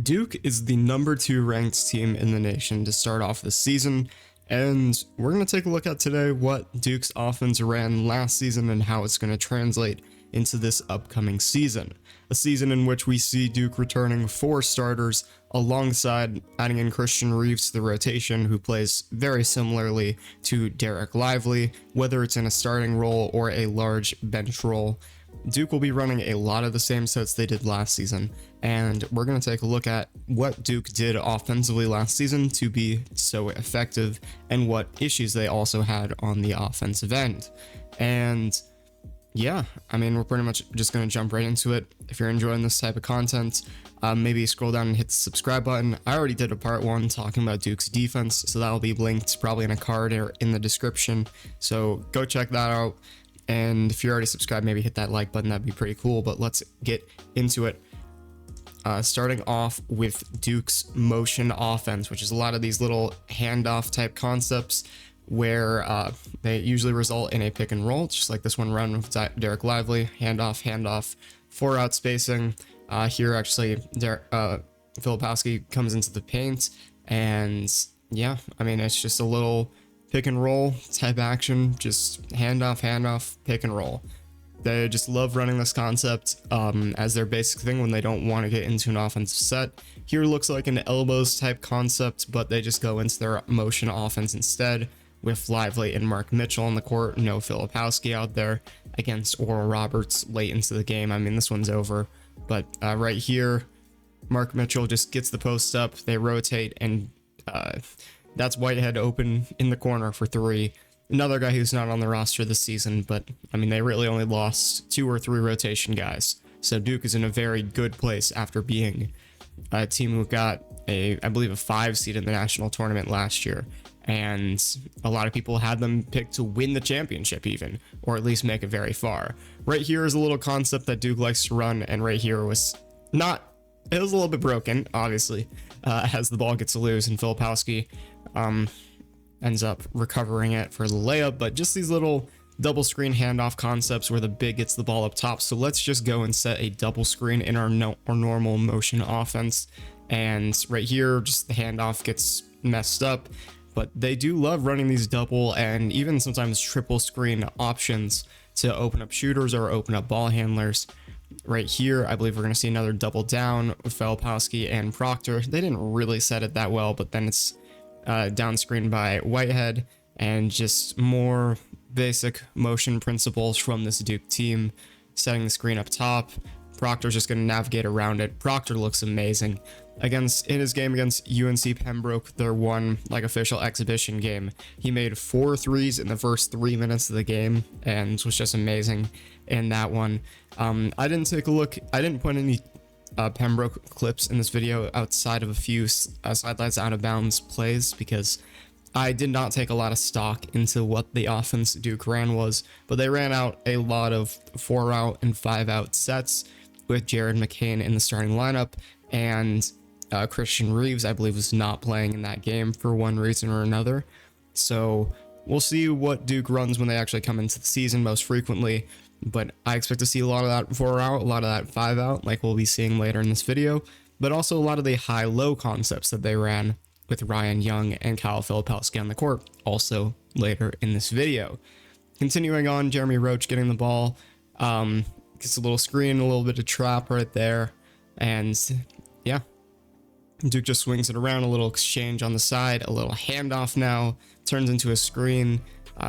Duke is the #2 ranked team in the nation to start off the season, and we're going to take a look at today what Duke's offense ran last season and how it's going to translate into this upcoming season. A season in which we see Duke returning 4 starters alongside adding in Christian Reeves to the rotation, who plays very similarly to Dereck Lively, whether it's in a starting role or a large bench role. Duke will be running a lot of the same sets they did last season, and we're going to take a look at what Duke did offensively last season to be so effective and what issues they also had on the offensive end. And yeah, I mean, we're pretty much just going to jump right into it. If you're enjoying this type of content, maybe scroll down and hit the subscribe button. I already did a part 1 talking about Duke's defense, so that'll be linked probably in a card or in the description. So go check that out. And if you're already subscribed, maybe hit that like button. That'd be pretty cool. But let's get into it. Starting off with Duke's motion offense, which is a lot of these little handoff type concepts where they usually result in a pick and roll, just like this one run with Dereck Lively, handoff, 4-out spacing. Here, actually, Filipowski comes into the paint, and yeah, I mean, it's just a little pick and roll type action, just handoff, pick and roll. They just love running this concept as their basic thing when they don't want to get into an offensive set. Here looks like an elbows type concept, but they just go into their motion offense instead, with Lively and Mark Mitchell on the court. No Filipowski out there against Oral Roberts late into the game. I mean, this one's over, but right here, Mark Mitchell just gets the post up, they rotate, and that's Whitehead open in the corner for 3. Another guy who's not on the roster this season, but I mean, they really only lost 2 or 3 rotation guys. So Duke is in a very good place after being a team who got I believe a 5 seed in the national tournament last year. And a lot of people had them picked to win the championship even, or at least make it very far. Right here is a little concept that Duke likes to run, and right here was not, it was a little bit broken, obviously, as the ball gets loose and Filipowski ends up recovering it for the layup, but just these little double screen handoff concepts where the big gets the ball up top. So let's just go and set a double screen in our normal motion offense. And right here, just the handoff gets messed up, but they do love running these double and even sometimes triple screen options to open up shooters or open up ball handlers. Right here, I believe we're going to see another double down with Filipowski and Proctor. They didn't really set it that well, but then it's down screen by Whitehead, and just more basic motion principles from this Duke team. Setting the screen up top, Proctor's just going to navigate around it. Proctor looks amazing. In his game against UNC Pembroke, their one official exhibition game, he made 4 threes in the first 3 minutes of the game and was just amazing in that one. I didn't put any Pembroke clips in this video outside of a few sidelines out of bounds plays because I did not take a lot of stock into what the offense Duke ran was, but they ran out a lot of 4-out and 5-out sets with Jared McCain in the starting lineup, and Christian Reeves, I believe, was not playing in that game for one reason or another. So we'll see what Duke runs when they actually come into the season most frequently, but I expect to see a lot of that 4-out, a lot of that 5-out, like we'll be seeing later in this video, but also a lot of the high-low concepts that they ran with Ryan Young and Kyle Filipowski on the court, also later in this video. Continuing on, Jeremy Roach getting the ball, gets a little screen, a little bit of trap right there, and yeah, Duke just swings it around, a little exchange on the side, a little handoff now, turns into a screen.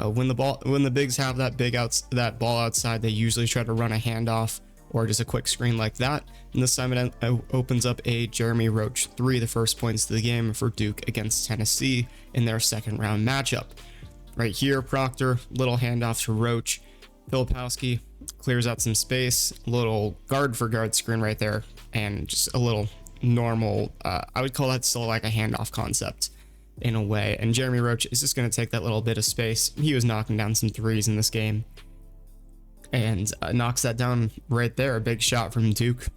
When the bigs have that ball outside, they usually try to run a handoff or just a quick screen like that. And this time it opens up a Jeremy Roach 3, the first points of the game for Duke against Tennessee in their second round matchup. Right here, Proctor, little handoff to Roach. Filipowski clears out some space, little guard for guard screen right there, and just a little normal, I would call that still like a handoff concept in a way. And Jeremy Roach is just going to take that little bit of space. He was knocking down some threes in this game and knocks that down right there. A big shot from Duke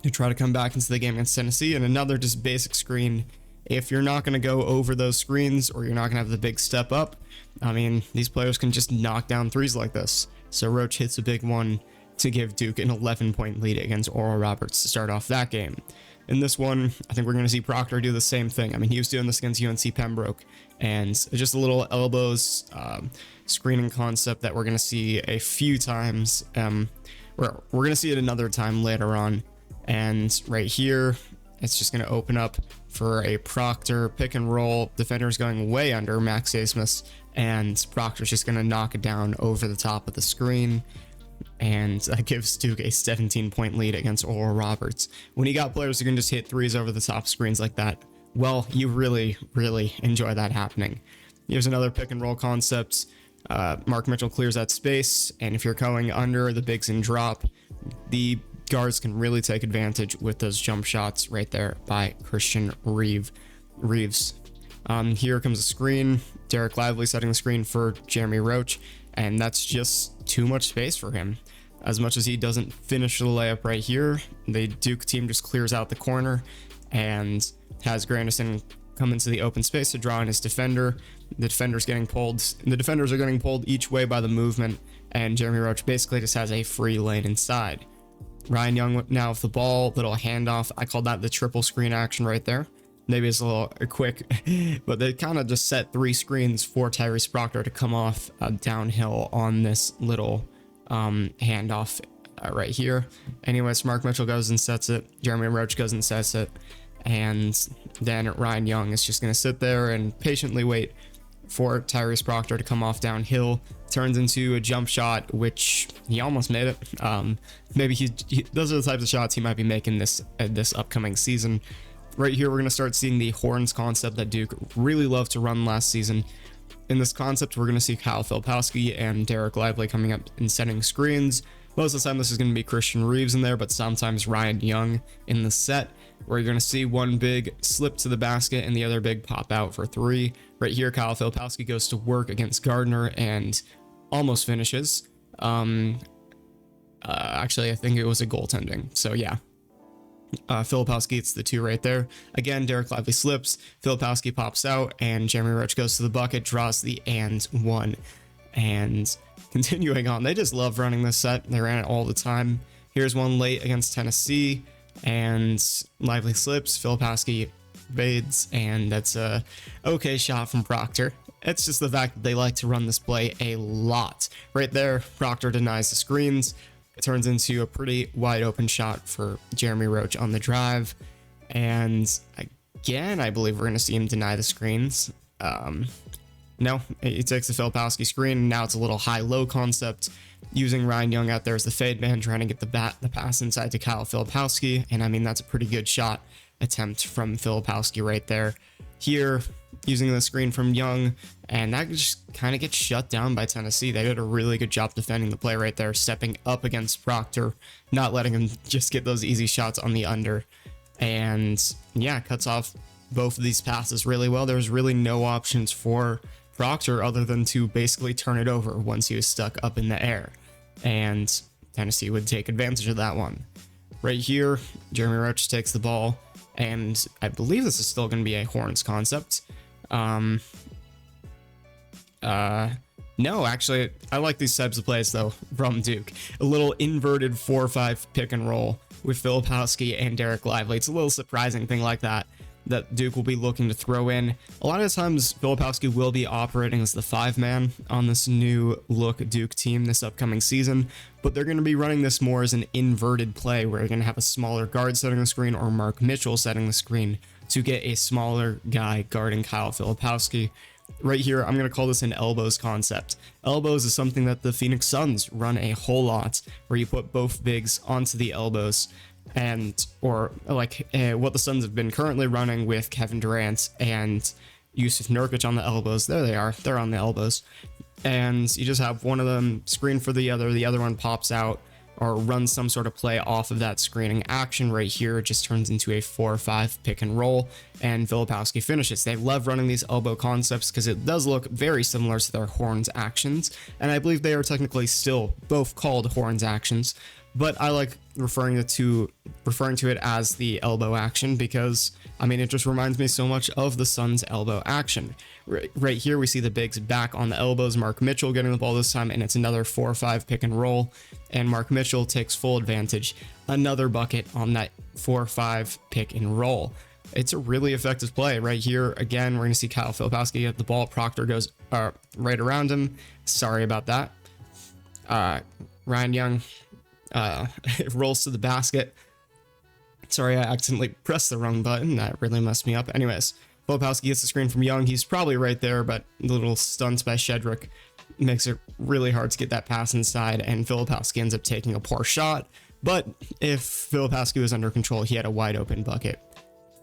to try to come back into the game against Tennessee. And another just basic screen. If you're not going to go over those screens, or you're not going to have the big step up, I mean, these players can just knock down threes like this. So Roach hits a big one to give Duke an 11-point lead against Oral Roberts to start off that game. In this one, I think we're going to see Proctor do the same thing. I mean, he was doing this against UNC Pembroke, and just a little elbows screening concept that we're going to see a few times. We're going to see it another time later on. And right here, it's just going to open up for a Proctor pick and roll. Defender's going way under Max Asmus, and Proctor's just going to knock it down over the top of the screen. And that gives Duke a 17-point lead against Oral Roberts. When you got players who can just hit threes over the top screens like that, well, you really, really enjoy that happening. Here's another pick and roll concept. Mark Mitchell clears that space, and if you're going under the bigs and drop, the guards can really take advantage with those jump shots right there by Christian Reeves. Here comes a screen. Derek Lively setting the screen for Jeremy Roach, and that's just too much space for him. As much as he doesn't finish the layup right here, the Duke team just clears out the corner and has Grandison come into the open space to draw in his defender. The defenders are getting pulled each way by the movement, and Jeremy Roach basically just has a free lane inside. Ryan Young now with the ball, little handoff. I call that the triple screen action right there. Maybe it's a little quick, but they kind of just set 3 screens for Tyrese Proctor to come off downhill on this little handoff right here. Anyways, Mark Mitchell goes and sets it. Jeremy Roach goes and sets it. And then Ryan Young is just going to sit there and patiently wait for Tyrese Proctor to come off downhill. Turns into a jump shot, which he almost made it. Maybe those are the types of shots he might be making this upcoming season. Right here, we're going to start seeing the horns concept that Duke really loved to run last season. In this concept, we're going to see Kyle Filipowski and Derek Lively coming up and setting screens. Most of the time, this is going to be Christian Reeves in there, but sometimes Ryan Young in the set, where you're going to see one big slip to the basket and the other big pop out for 3. Right here, Kyle Filipowski goes to work against Gardner and almost finishes. Actually, I think it was a goaltending. So yeah. Filipowski gets the 2 right there. Again, Derek Lively slips, Filipowski pops out, and Jeremy Roach goes to the bucket, draws the and 1. And continuing on, they just love running this set. They ran it all the time. Here's one late against Tennessee, and Lively slips, Filipowski evades, and that's a okay shot from Proctor. It's just the fact that they like to run this play a lot. Right there, Proctor denies the screens. It turns into a pretty wide open shot for Jeremy Roach on the drive. And again, I believe we're going to see him deny the screens. No, he takes the Filipowski screen, and now it's a little high-low concept, using Ryan Young out there as the fade man, trying to get the pass inside to Kyle Filipowski. And I mean, that's a pretty good shot attempt from Filipowski right there. Here, using the screen from Young, and that just kind of gets shut down by Tennessee. They did a really good job defending the play right there, stepping up against Proctor, not letting him just get those easy shots on the under. And yeah, cuts off both of these passes really well. There's really no options for Proctor other than to basically turn it over once he was stuck up in the air. And Tennessee would take advantage of that one. Right here, Jeremy Roach takes the ball, and I believe this is still going to be a horns concept. No, actually, I like these types of plays, though, from Duke. A little inverted 4-5 pick and roll with Filipowski and Derek Lively. It's a little surprising thing like that Duke will be looking to throw in. A lot of times, Filipowski will be operating as the 5-man on this new look Duke team this upcoming season, but they're going to be running this more as an inverted play, where you're going to have a smaller guard setting the screen or Mark Mitchell setting the screen to get a smaller guy guarding Kyle Filipowski. Right here, I'm going to call this an elbows concept. Elbows is something that the Phoenix Suns run a whole lot, where you put both bigs onto the elbows, or like what the Suns have been currently running with Kevin Durant and Yusuf Nurkic on the elbows. There they are. They're on the elbows. And you just have one of them screen for the other one pops out, or runs some sort of play off of that screening action. Right here, it just turns into a 4-5 pick and roll, and Filipowski finishes. They love running these elbow concepts because it does look very similar to their horns actions, and I believe they are technically still both called horns actions, but I like referring to it as the elbow action because, I mean, it just reminds me so much of the Suns' elbow action. Right here, we see the bigs back on the elbows. Mark Mitchell getting the ball this time, and it's another 4-5 pick and roll, and Mark Mitchell takes full advantage. Another bucket on that 4-5 pick and roll. It's a really effective play right here. Again, we're going to see Kyle Filipowski get the ball. Proctor goes right around him. Sorry about that. Ryan Young rolls to the basket. Sorry, I accidentally pressed the wrong button. That really messed me up. Anyways, Filipowski gets the screen from Young. He's probably right there, but the little stunts by Shedrick makes it really hard to get that pass inside, and Filipowski ends up taking a poor shot. But if Filipowski was under control, he had a wide open bucket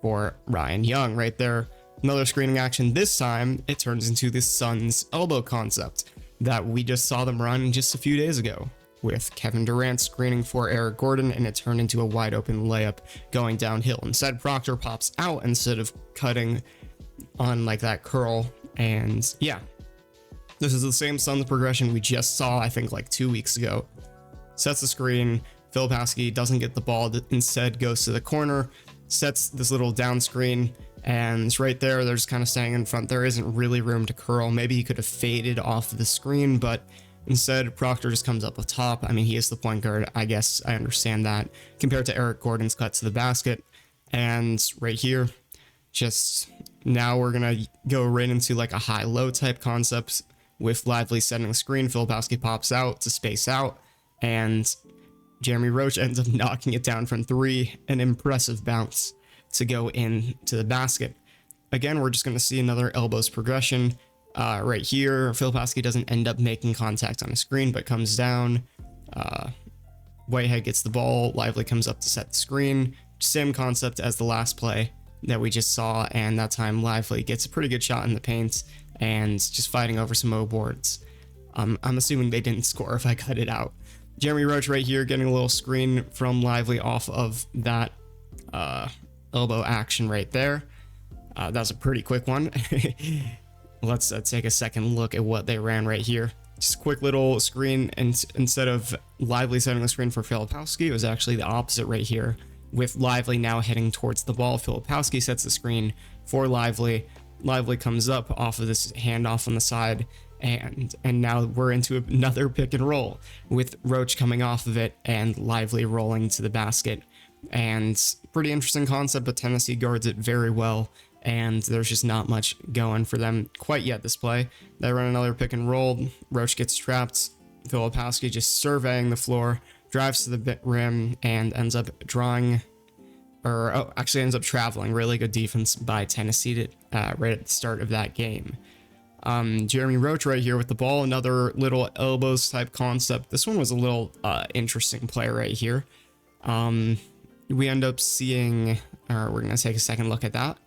for Ryan Young right there. Another screening action. This time, it turns into the Suns elbow concept that we just saw them run just a few days ago, with Kevin Durant screening for Eric Gordon, and it turned into a wide open layup going downhill. Instead, Proctor pops out instead of cutting on like that curl. And yeah, this is the same Suns progression we just saw, I think, like 2 weeks ago. Sets the screen. Filipowski doesn't get the ball, instead goes to the corner, sets this little down screen, and right there, they're just kind of staying in front. There isn't really room to curl. Maybe he could have faded off the screen, but instead, Proctor just comes up top. I mean, he is the point guard. I guess I understand that compared to Eric Gordon's cut to the basket. And right here, just now we're going to go right into like a high-low type concept with Lively setting the screen. Filipowski pops out to space out, and Jeremy Roach ends up knocking it down from 3. An impressive bounce to go into the basket. Again, we're just going to see another elbows progression. Right here, Filipowski doesn't end up making contact on the screen, but comes down. Whitehead gets the ball. Lively comes up to set the screen. Same concept as the last play that we just saw, and that time Lively gets a pretty good shot in the paint and just fighting over some O boards. I'm assuming they didn't score if I cut it out. Jeremy Roach right here getting a little screen from Lively off of that elbow action right there. That was a pretty quick one. Let's take a second look at what they ran right here. Just a quick little screen, and instead of Lively setting the screen for Filipowski, it was actually the opposite right here, with Lively now heading towards the ball. Filipowski sets the screen for Lively. Lively comes up off of this handoff on the side, and now we're into another pick and roll with Roach coming off of it and Lively rolling to the basket. And pretty interesting concept, but Tennessee guards it very well, and there's just not much going for them quite yet this play. They run another pick and roll. Roach gets trapped. Filipowski just surveying the floor, drives to the rim, and ends up traveling. Really good defense by Tennessee right at the start of that game. Jeremy Roach right here with the ball, another little elbows type concept. This one was a little interesting play right here. We end up seeing, we're going to take a second look at that.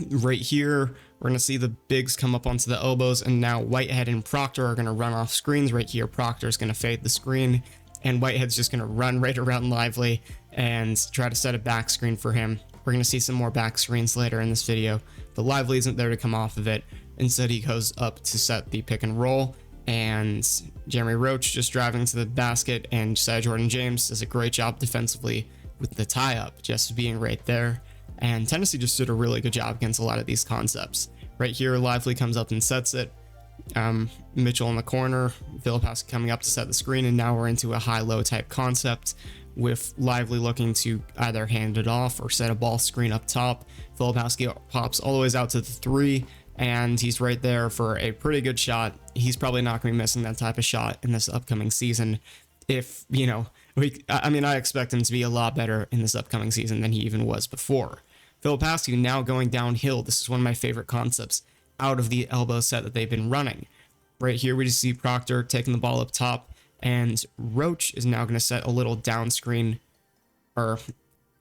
Right here, we're going to see the bigs come up onto the elbows, and now Whitehead and Proctor are going to run off screens right here. Proctor's going to fade the screen, and Whitehead's just going to run right around Lively and try to set a back screen for him. We're going to see some more back screens later in this video, but Lively isn't there to come off of it. Instead, he goes up to set the pick and roll, and Jeremy Roach just driving to the basket, and Josiah Jordan-James does a great job defensively with the tie-up, just being right there. And Tennessee just did a really good job against a lot of these concepts. Right here, Lively comes up and sets it. Mitchell in the corner, Filipowski coming up to set the screen, and now we're into a high-low type concept with Lively looking to either hand it off or set a ball screen up top. Filipowski pops all the way out to the 3, and he's right there for a pretty good shot. He's probably not going to be missing that type of shot in this upcoming season. If, I expect him to be a lot better in this upcoming season than he even was before. Filipowski now going downhill. This is one of my favorite concepts out of the elbow set that they've been running. Right here, we just see Proctor taking the ball up top, and Roach is now going to set a little down screen, or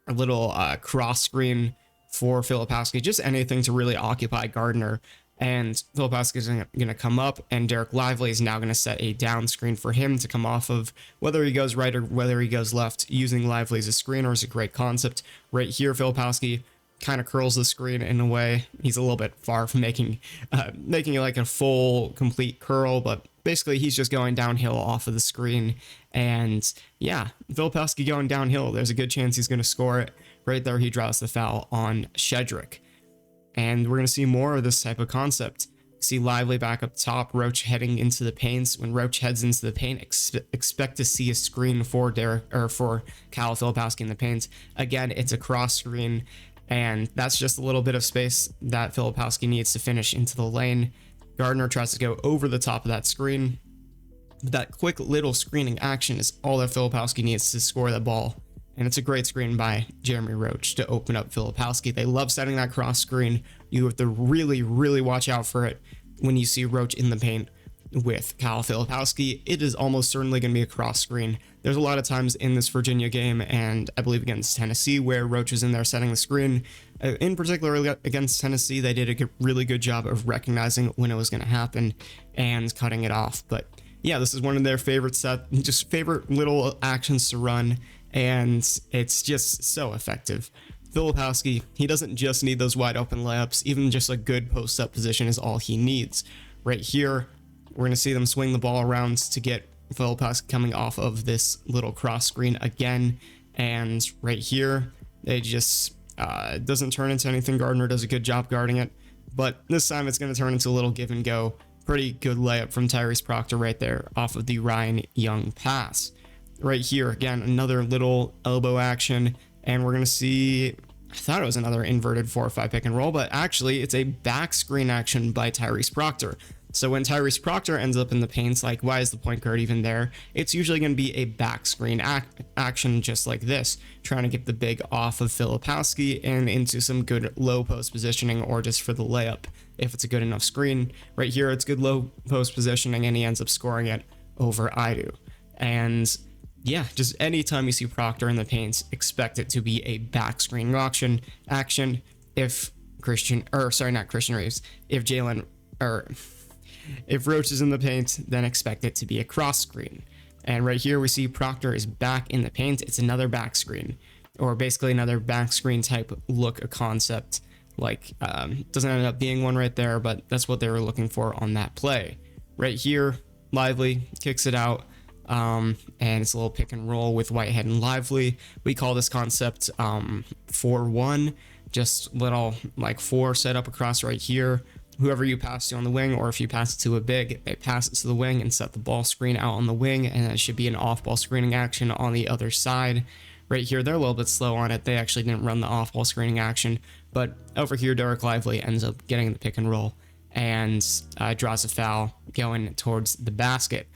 a little cross screen for Filipowski, just anything to really occupy Gardner. And Filipowski is going to come up, and Derek Lively is now going to set a down screen for him to come off of. Whether he goes right or whether he goes left, using Lively as a screener is a great concept. Right here, Filipowski kind of curls the screen in a way. He's a little bit far from making it like a full, complete curl, but basically he's just going downhill off of the screen. And yeah, Filipowski going downhill. There's a good chance he's going to score it. Right there, he draws the foul on Shedrick. And we're going to see more of this type of concept. See Lively back up top, Roach heading into the paint. When Roach heads into the paint, expect to see a screen for for Kyle Filipowski in the paint. Again, it's a cross screen, and that's just a little bit of space that Filipowski needs to finish into the lane. Gardner tries to go over the top of that screen. That quick little screening action is all that Filipowski needs to score the ball. And it's a great screen by Jeremy Roach to open up Filipowski. They love setting that cross screen. You have to really, really watch out for it when you see Roach in the paint with Kyle Filipowski. It is almost certainly going to be a cross screen. There's a lot of times in this Virginia game, and I believe against Tennessee, where Roach is in there setting the screen. In particular against Tennessee, they did a really good job of recognizing when it was going to happen and cutting it off. But yeah, this is one of their favorite little actions to run, and it's just so effective. Filipowski, he doesn't just need those wide open layups. Even just a good post-up position is all he needs. Right here, we're going to see them swing the ball around to get Filipowski coming off of this little cross screen again. And right here, they just it doesn't turn into anything. Gardner does a good job guarding it, but this time it's going to turn into a little give and go. Pretty good layup from Tyrese Proctor right there off of the Ryan Young pass. Right here, again, another little elbow action, and we're going to see, I thought it was another inverted 4-5 pick and roll, but actually it's a back screen action by Tyrese Proctor. So when Tyrese Proctor ends up in the paint, like, why is the point guard even there? It's usually going to be a back screen action just like this, trying to get the big off of Filipowski and into some good low post positioning, or just for the layup if it's a good enough screen. Right here, it's good low post positioning, and he ends up scoring it over Idu. And yeah, just anytime you see Proctor in the paint, expect it to be a back screen action. If if Roach is in the paint, then expect it to be a cross screen. And right here we see Proctor is back in the paint. It's another back screen, or basically another back screen type look, a concept. Like, doesn't end up being one right there, but that's what they were looking for on that play. Right here, Lively kicks it out. And it's a little pick and roll with Whitehead and Lively. We call this concept 4-1, just little like 4 set up across right here. Whoever you pass to on the wing, or if you pass it to a big, they pass it to the wing and set the ball screen out on the wing, and it should be an off-ball screening action on the other side. Right here, they're a little bit slow on it. They actually didn't run the off-ball screening action, but over here, Derek Lively ends up getting the pick and roll and draws a foul going towards the basket.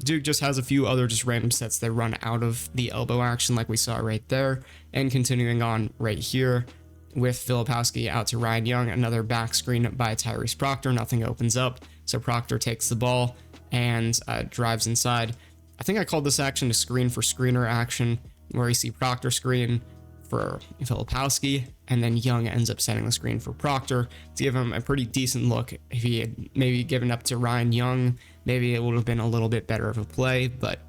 Duke just has a few other just random sets that run out of the elbow action like we saw right there. And continuing on right here with Filipowski out to Ryan Young, another back screen by Tyrese Proctor. Nothing opens up, so Proctor takes the ball and drives inside. I think I called this action a screen for screener action, where you see Proctor screen for Filipowski, and then Young ends up setting the screen for Proctor to give him a pretty decent look. If he had maybe given up to Ryan Young, maybe it would have been a little bit better of a play, but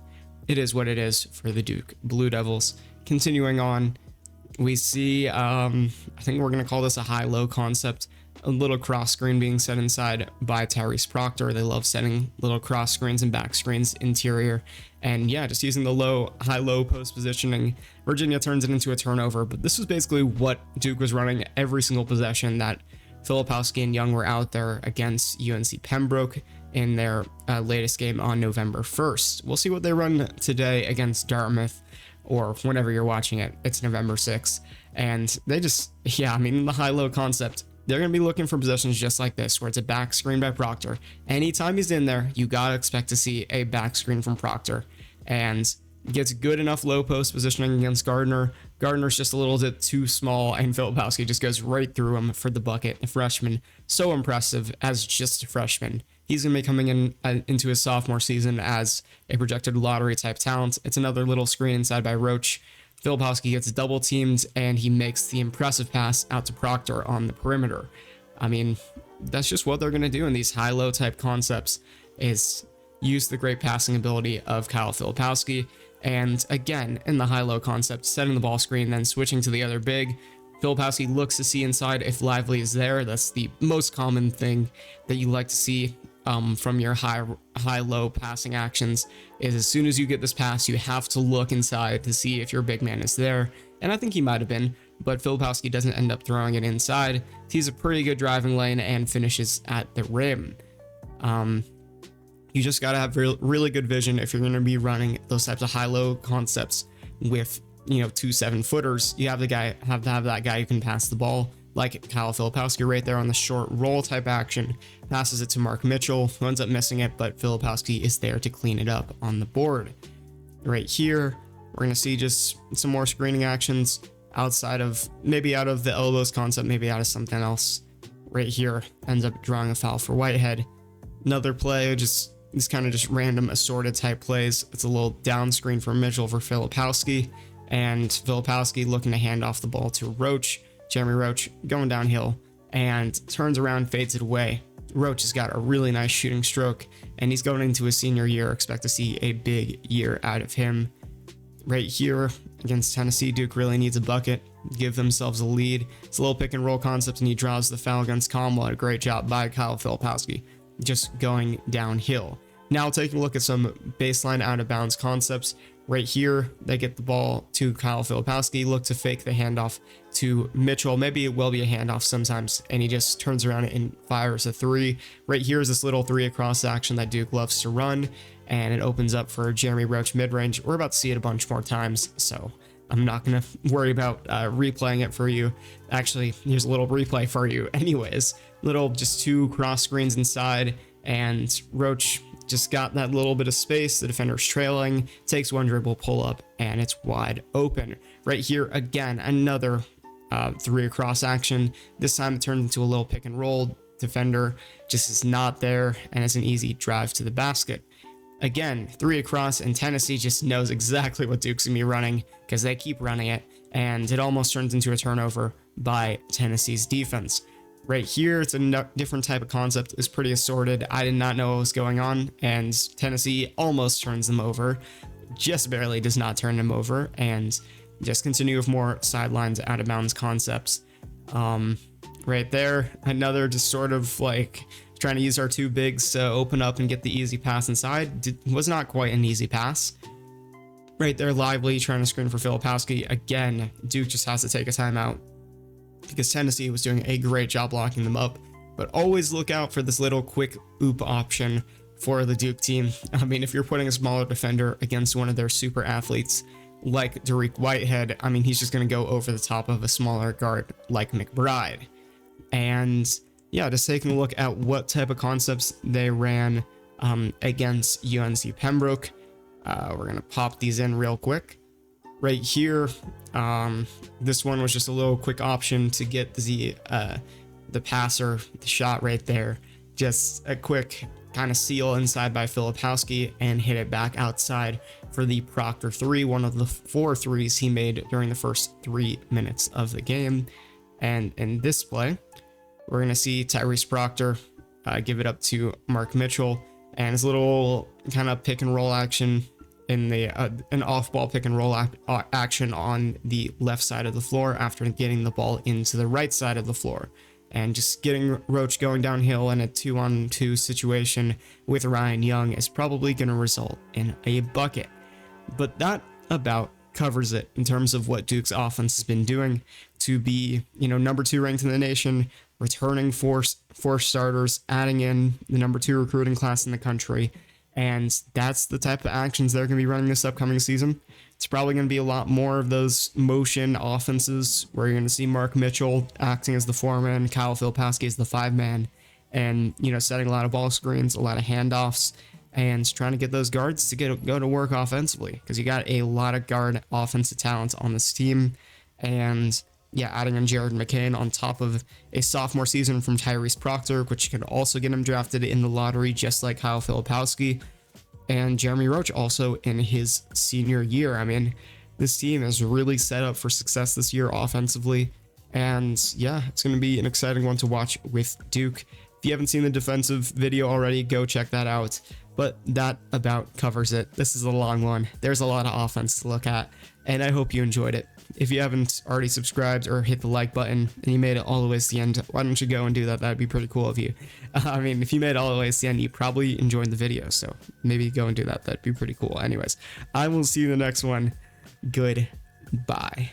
it is what it is for the Duke Blue Devils. Continuing on, we see, I think we're going to call this a high-low concept, a little cross screen being set inside by Tyrese Proctor. They love setting little cross screens and back screens interior. And yeah, just using the high-low post positioning, Virginia turns it into a turnover. But this was basically what Duke was running every single possession that Filipowski and Young were out there against UNC Pembroke in their latest game on November 1st. We'll see what they run today against Dartmouth, or whenever you're watching it. It's November 6th. And they just, yeah, I mean, the high-low concept, they're going to be looking for possessions just like this, where it's a back screen by Proctor. Anytime he's in there, you got to expect to see a back screen from Proctor. And gets good enough low post positioning against Gardner. Gardner's just a little bit too small, and Filipowski just goes right through him for the bucket. The freshman, so impressive as just a freshman. He's going to be coming in into his sophomore season as a projected lottery type talent. It's another little screen inside by Roach. Filipowski gets double teamed, and he makes the impressive pass out to Proctor on the perimeter. I mean, that's just what they're going to do in these high-low type concepts, is use the great passing ability of Kyle Filipowski. And again, in the high-low concept, setting the ball screen, then switching to the other big. Filipowski looks to see inside if Lively is there. That's the most common thing that you like to see from your high-low passing actions is as soon as you get this pass, you have to look inside to see if your big man is there. And I think he might have been, but Filipowski doesn't end up throwing it inside. He's a pretty good driving lane and finishes at the rim. You just got to have really good vision if you're going to be running those types of high-low concepts with, you know, 2 7-footers. You have to have that guy who can pass the ball, like Kyle Filipowski right there on the short roll type action. Passes it to Mark Mitchell, who ends up missing it, but Filipowski is there to clean it up on the board. Right here, we're going to see just some more screening actions outside of, maybe out of the elbows concept, maybe out of something else. Right here, ends up drawing a foul for Whitehead. Another play, just these kind of just random assorted type plays. It's a little down screen for Mitchell for Filipowski, and Filipowski looking to hand off the ball to Roach. Jeremy Roach going downhill and turns around, fades it away. Roach has got a really nice shooting stroke, and he's going into his senior year. Expect to see a big year out of him. Right here against Tennessee, Duke really needs a bucket, give themselves a lead. It's a little pick and roll concept, and he draws the foul against Conwell. A great job by Kyle Filipowski, just going downhill. Now taking a look at some baseline out of bounds concepts. Right here, they get the ball to Kyle Filipowski, look to fake the handoff to Mitchell. Maybe it will be a handoff sometimes, and he just turns around and fires a 3. Right here is this little 3 across action that Duke loves to run, and it opens up for Jeremy Roach mid-range. We're about to see it a bunch more times, so I'm not going to worry about replaying it for you. Actually, here's a little replay for you anyways. Little just 2 cross screens inside, and Roach just got that little bit of space. The defender's trailing, takes one dribble, pull up, and it's wide open. Right here, again, another 3 across action. This time it turns into a little pick and roll. Defender just is not there, and it's an easy drive to the basket. Again, 3 across, and Tennessee just knows exactly what Duke's gonna be running because they keep running it, and it almost turns into a turnover by Tennessee's defense. Right here, it's a different type of concept. It's pretty assorted. I did not know what was going on, and Tennessee almost turns them over. Just barely does not turn them over, and just continue with more sidelines out of bounds concepts. Right there, another just sort of like trying to use our 2 bigs to open up and get the easy pass inside. Was not quite an easy pass. Right there, Lively trying to screen for Filipowski. Again, Duke just has to take a timeout because Tennessee was doing a great job locking them up. But always look out for this little quick oop option for the Duke team. I mean, if you're putting a smaller defender against one of their super athletes like Dariq Whitehead, I mean, he's just going to go over the top of a smaller guard like McBride. And yeah, just taking a look at what type of concepts they ran against UNC Pembroke. We're going to pop these in real quick. Right here, this one was just a little quick option to get the passer, the shot right there. Just a quick kind of seal inside by Filipowski and hit it back outside for the Proctor 3, one of the 4 threes he made during the first 3 minutes of the game. And in this play, we're going to see Tyrese Proctor give it up to Mark Mitchell, and his little kind of pick and roll action in the an off-ball pick and roll action on the left side of the floor after getting the ball into the right side of the floor, and just getting Roach going downhill in a 2-on-2 situation with Ryan Young is probably going to result in a bucket. But that about covers it in terms of what Duke's offense has been doing to be, number 2 ranked in the nation, returning four starters, adding in the number 2 recruiting class in the country. And that's the type of actions they're going to be running this upcoming season. It's probably going to be a lot more of those motion offenses where you're going to see Mark Mitchell acting as the 4-man, Kyle Filipowski as the 5-man, and, setting a lot of ball screens, a lot of handoffs, and trying to get those guards to go to work offensively, because you got a lot of guard offensive talent on this team. And yeah, adding in Jared McCain on top of a sophomore season from Tyrese Proctor, which could also get him drafted in the lottery, just like Kyle Filipowski, and Jeremy Roach also in his senior year. I mean, this team is really set up for success this year offensively, and yeah, it's going to be an exciting one to watch with Duke. If you haven't seen the defensive video already, go check that out. But that about covers it. This is a long one. There's a lot of offense to look at, and I hope you enjoyed it. If you haven't already subscribed or hit the like button and you made it all the way to the end, why don't you go and do that? That'd be pretty cool of you. I mean, if you made it all the way to the end, you probably enjoyed the video, so maybe go and do that. That'd be pretty cool. Anyways, I will see you in the next one. Goodbye.